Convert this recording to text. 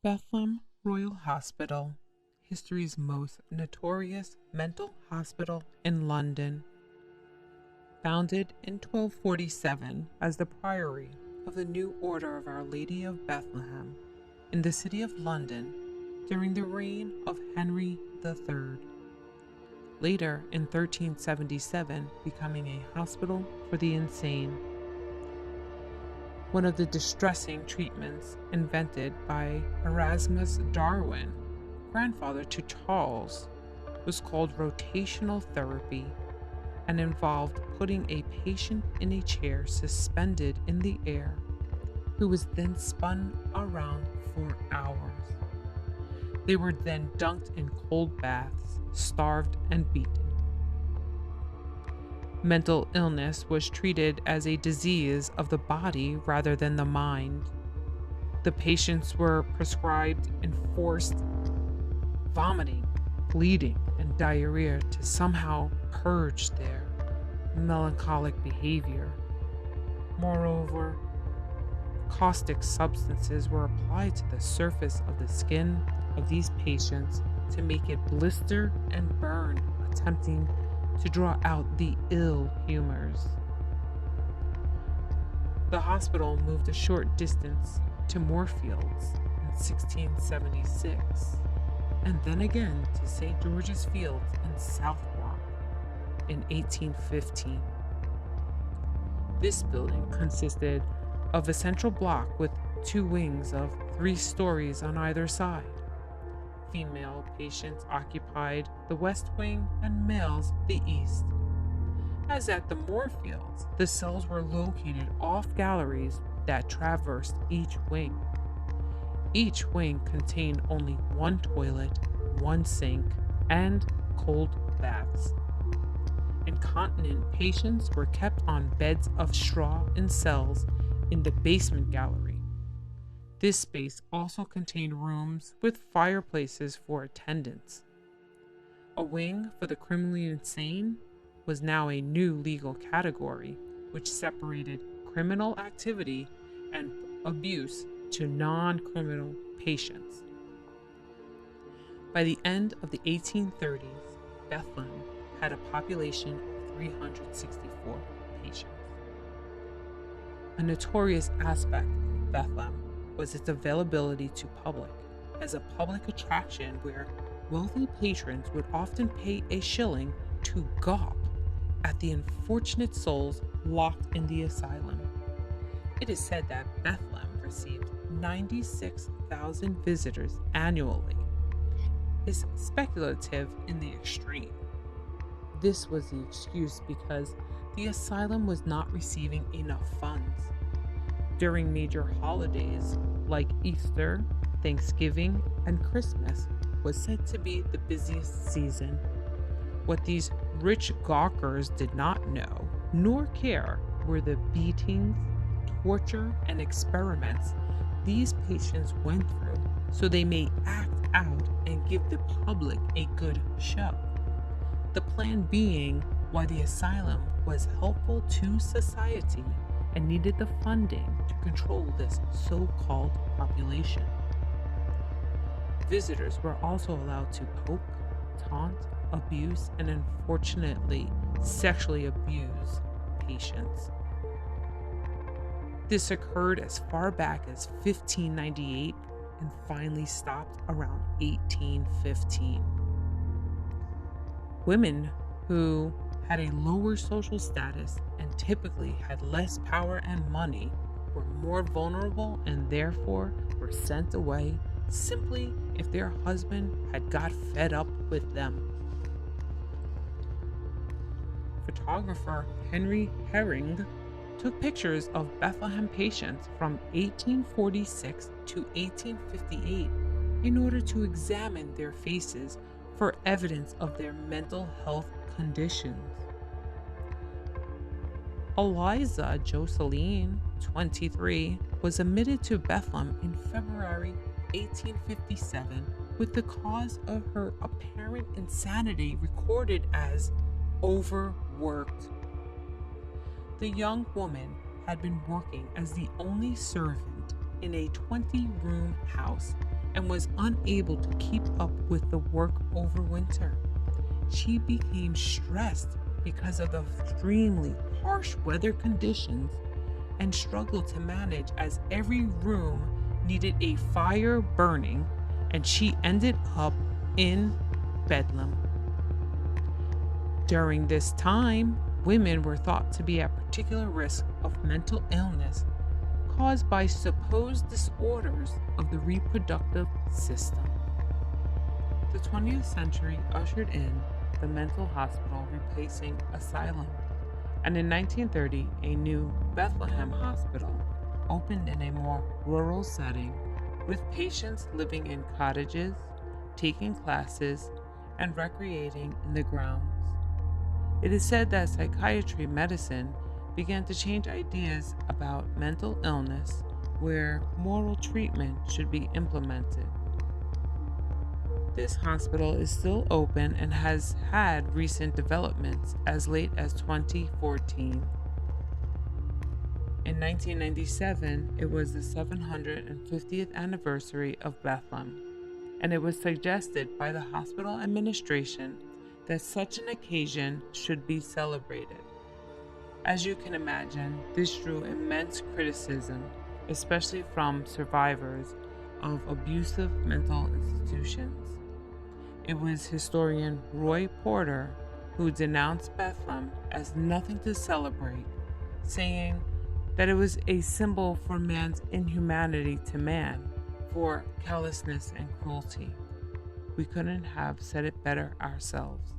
Bethlem Royal Hospital, history's most notorious mental hospital in London. Founded in 1247 as the Priory of the New Order of Our Lady of Bethlehem in the city of London during the reign of Henry III. Later in 1377 becoming a hospital for the insane. One of the distressing treatments invented by Erasmus Darwin, grandfather to Charles, was called rotational therapy and involved putting a patient in a chair suspended in the air, who was then spun around for hours. They were then dunked in cold baths, starved, and beaten. Mental illness was treated as a disease of the body rather than the mind. The patients were prescribed enforced vomiting, bleeding, and diarrhea to somehow purge their melancholic behavior. Moreover, caustic substances were applied to the surface of the skin of these patients to make it blister and burn, attempting to draw out the ill humors. The hospital moved a short distance to Moorfields in 1676, and then again to St. George's Fields in Southwark in 1815. This building consisted of a central block with two wings of 3 stories on either side. Female patients occupied the west wing and males the east. As at the Moorfields, the cells were located off galleries that traversed each wing. Each wing contained only 1 toilet, 1 sink, and cold baths. Incontinent patients were kept on beds of straw in cells in the basement gallery. This space also contained rooms with fireplaces for attendants. A wing for the criminally insane was now a new legal category, which separated criminal activity and abuse to non-criminal patients. By the end of the 1830s, Bethlehem had a population of 364 patients. A notorious aspect of Bethlehem was its availability to public, as a public attraction where wealthy patrons would often pay a shilling to gawp at the unfortunate souls locked in the asylum. It is said that Bethlehem received 96,000 visitors annually. Is speculative in the extreme. This was the excuse because the asylum was not receiving enough funds. During major holidays like Easter, Thanksgiving, and Christmas was said to be the busiest season. What these rich gawkers did not know nor care were the beatings, torture, and experiments these patients went through so they may act out and give the public a good show. The plan being why the asylum was helpful to society and needed the funding to control this so-called population. Visitors were also allowed to poke, taunt, abuse, and unfortunately sexually abuse patients. This occurred as far back as 1598 and finally stopped around 1815. Women who had a lower social status and typically had less power and money were more vulnerable and therefore were sent away simply if their husband had got fed up with them. Photographer Henry Herring took pictures of Bethlehem patients from 1846 to 1858 in order to examine their faces for evidence of their mental health conditions. Eliza Jocelyn, 23, was admitted to Bethlehem in February 1857 with the cause of her apparent insanity recorded as overworked. The young woman had been working as the only servant in a 20-room house and was unable to keep up with the work over winter. She became stressed because of the extremely harsh weather conditions and struggled to manage as every room needed a fire burning, and she ended up in Bedlam. During this time, women were thought to be at particular risk of mental illness caused by supposed disorders of the reproductive system. The 20th century ushered in the mental hospital, replacing Asylum, and in 1930, a new Bethlehem Hospital opened in a more rural setting, with patients living in cottages, taking classes, and recreating in the grounds. It is said that psychiatry medicine began to change ideas about mental illness, where moral treatment should be implemented. This hospital is still open and has had recent developments as late as 2014. In 1997, it was the 750th anniversary of Bethlem, and it was suggested by the hospital administration that such an occasion should be celebrated. As you can imagine, this drew immense criticism, especially from survivors of abusive mental institutions. It was historian Roy Porter who denounced Bethlem as nothing to celebrate, saying that it was a symbol for man's inhumanity to man, for callousness and cruelty. We couldn't have said it better ourselves.